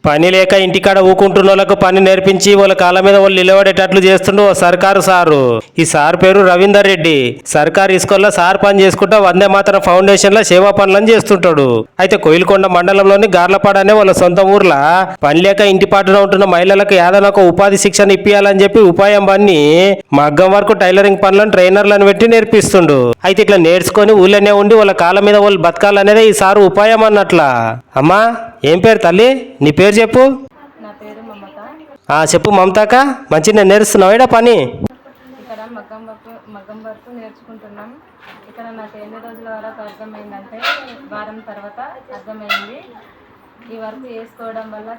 పని లేక ఇంటికాడ ఊకుంటున్న వాళ్ళకు పని నేర్పించి వాళ్ళ కాళ్ళ మీద వాళ్ళు నిలబడేటట్లు చేస్తుండు ఓ సర్కారు సారు. ఈ సార్ పేరు రవీందర్ రెడ్డి. సర్కారు స్కూల్లో సార్ పని చేసుకుంటా వందే మాతరం ఫౌండేషన్ లో సేవా పనులను చేస్తుంటాడు. అయితే కోయిలకొండ మండలంలోని గార్లపాడ అనే వాళ్ళ సొంత ఊర్లో పని లేక ఇంటి పాటున ఉంటున్న మహిళలకు ఏదైనా ఒక ఉపాధి శిక్షణ ఇప్పియాలని చెప్పి ఉపాయం బన్ని మగ్గం వరకు టైలరింగ్ పనులను ట్రైనర్లను పెట్టి నేర్పిస్తుండు. అయితే ఇట్లా నేర్చుకొని ఊళ్ళోనే ఉండి వాళ్ళ కాళ్ళ మీద వాళ్ళు బతకాలనేదే ఈ సారు ఉపాయం అన్నట్లా. అమ్మా ఏం పేరు తల్లి, నీ పేరు చెప్పు. నా పేరు మమత. చెప్పు మమతాక, మంచిగా నేర్చుతున్నావు ఈడ పని? ఇక్కడ మగ్గం వర్క్ నేర్చుకుంటున్నాం. ఇక్కడ నాకు ఎన్ని రోజుల వరకు అర్థమైందంటే వారం తర్వాత అర్థమైంది. ఈ వర్క్ చేసుకోవడం వల్ల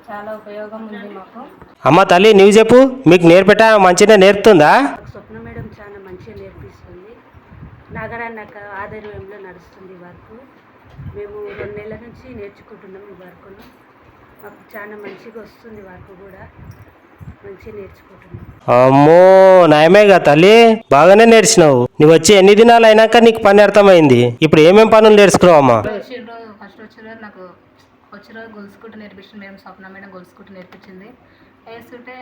చాలా ఉపయోగం ఉంది మాకు. అమ్మ తల్లి నువ్వు చెప్పు, మీకు నేర్పెట్ట మంచిగా నేర్పుతుందా? స్వప్న మేడం చాలా మంచిగా నేర్పిస్తుంది. నాగరాన్న ఆధ్వర్యంలో నడుస్తుంది వర్క్. మేము 2 నెలల నుంచి నేర్చుకుంటున్నాం ఈ వర్క్ను. మాకు చాలా మంచిగా వస్తుంది వర్క్ కూడా, మంచిగా నేర్చుకుంటున్నాం. అమ్మో నయమేగా తల్లి, బాగానే నేర్చినావు. నువ్వు వచ్చి ఎన్ని దినాలు అయినాక నీకు పని అర్థమైంది. ఇప్పుడు ఏమేం పనులు నేర్చుకున్నావు అమ్మా? ఫస్ట్ వచ్చిన రోజు గొలుసుకుంటూ నేర్పించింది మేడం. స్వప్న మేడం గొలుసుకుంటూ నేర్పించింది. వేస్తుంటే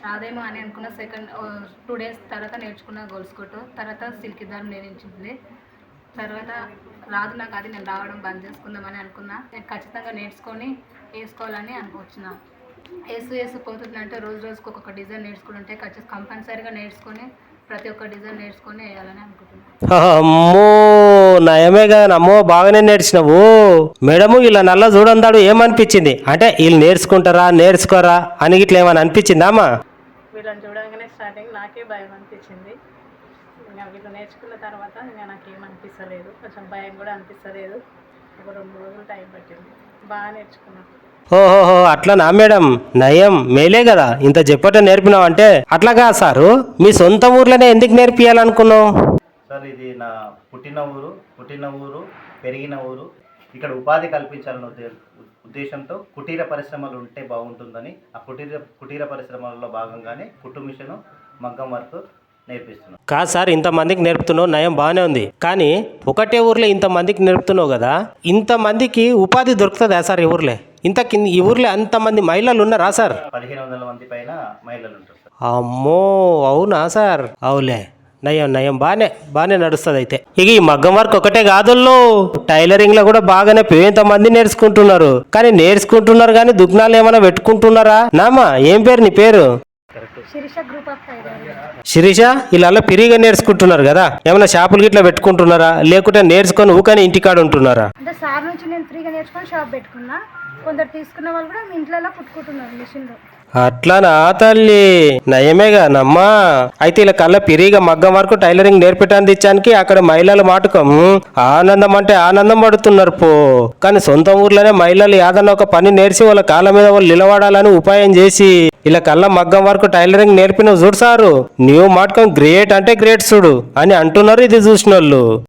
రాదేమో అని అనుకున్న. 2 డేస్ తర్వాత నేర్చుకున్న గొలుసుకుంటూ. తర్వాత సిల్క్ దారం నేర్పించింది. తర్వాత రాదు నాకు, అది నేను రావడం బంద్ చేసుకుందామని అనుకున్నా. నేను ఖచ్చితంగా నేర్చుకొని వేసుకోవాలని అనుకొచ్చిన. పోతుందంటే రోజుకు ఒక్కొక్క డిజైన్ నేర్చుకుంటుంటే కంపల్సరీగా నేర్చుకొని ప్రతి ఒక్క డిజైన్ నేర్చుకొని వేయాలని అనుకుంటున్నాను. అమ్మో నయమేగా, అమ్మో బాగానే నేర్చినావు. మేడము ఇలా నల్ల చూడందాడు ఏమనిపించింది అంటే వీళ్ళు నేర్చుకోరా అని ఇట్లా ఏమని అనిపించిందా అమ్మా? వీళ్ళని చూడగానే స్టార్టింగ్ నాకే భయం అనిపించింది. వీళ్ళు నేర్చుకున్న తర్వాత నాకేమనిపిస్తలేదు, కొంచెం భయం కూడా అనిపిస్తలేదు. ఒక 2 రోజులు టైం పట్టింది, బాగా నేర్చుకున్నాను. ఓహోహో అట్లనా మేడం, నయం మేలే కదా ఇంత చెప్పట నేర్పినావు అంటే. అట్లాగా సారు, మీ సొంత ఊర్లోనే ఎందుకు నేర్పియాలనుకున్నావు? సార్ ఇది నా పుట్టిన ఊరు పెరిగిన ఊరు. ఇక్కడ ఉపాధి కల్పించాలన్న ఉద్దేశంతో కుటీర పరిశ్రమలు ఉంటే బాగుంటుందని ఆ కుటీర పరిశ్రమలలో భాగంగానే కుట్టు మిషను మగ్గం వర్క్ నేర్పిస్తున్నాం. కాదు సార్, ఇంతమందికి నేర్పుతున్నావు, నయం బాగానే ఉంది. కానీ ఒకటే ఊర్లో ఇంతమందికి నేర్పుతున్నావు కదా, ఇంతమందికి ఉపాధి దొరుకుతుందా సార్ ఈ ఊర్లో? ఈ ఊర్లో అంతమంది మహిళలు ఉన్నారా సార్? 1500 మంది పైన మహిళలు ఉంటారు సార్. అమ్మో అవునా సార్? అవులే నయం బాగానే నడుస్తుంది. అయితే ఇక ఈ మగ్గం వర్క్ ఒకటే కాదుల్లో, టైలరింగ్ లో కూడా బాగానే ఎంతమంది నేర్చుకుంటున్నారు. కానీ దుగ్నాలు ఏమైనా పెట్టుకుంటున్నారా? నామా ఏం పేరు నీ పేరు? శిరీష. ఇలా పిరిగా నేర్చుకుంటున్నారు కదా, ఏమైనా షాపులు గిట్లా పెట్టుకుంటున్నారా లేకుంటే నేర్చుకొని ఊకని ఇంటికాడ ఉంటున్నారా? అంటే సార్ నుంచి నేను ఫ్రీగా నేర్చుకొని షాప్ పెట్టుకున్నా. కొందరు తీసుకున్న వాళ్ళు కూడా మీ ఇంట్లో కుట్టుకుంటున్నారు మిషన్లో. అట్లానా తల్లి, నయమేగా నమ్మా. అయితే ఇలా కళ్ళ పిరిగా మగ్గం వరకు టైలరింగ్ నేర్పటానికి ఇచ్చానికి అక్కడ మహిళలు మాటకం ఆనందం అంటే ఆనందం పడుతున్నారు పో. కానీ సొంత ఊర్లోనే మహిళలు ఏదన్నా ఒక పని నేర్చి వాళ్ళ కాళ్ళ మీద వాళ్ళు నిలబడాలని ఉపాయం చేసి ఇలా కళ్ళ మగ్గం వరకు టైలరింగ్ నేర్పిన చూడు సారు, నీవు మాటకం గ్రేట్ అంటే గ్రేట్ చూడు అని అంటున్నారు ఇది చూసిన వాళ్ళు.